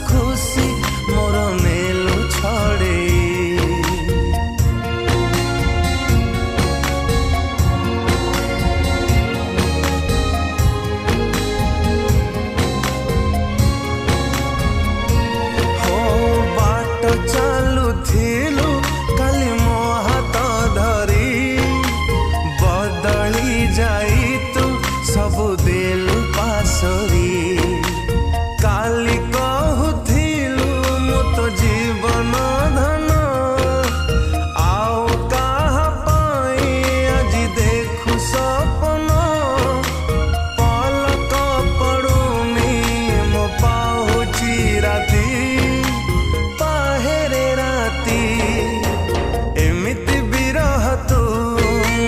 खुशी मोर नेलु छड़े। चालू थिलु काली मो हाथ धरी बदली जाई तू सबु देलु पासरी। काली कहूथिलु मो तो जीवन धन आओ कहा पाई आज देखु सपन। पलक पड़ुनी मो पाहुची राती एमिति बिरह तू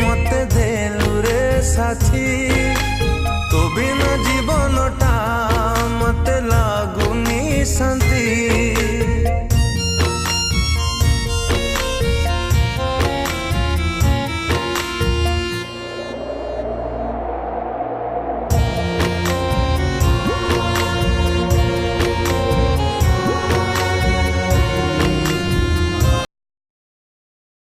मते देलु रे साथी। तो बिना जीवनटा मते लागुनी शांति।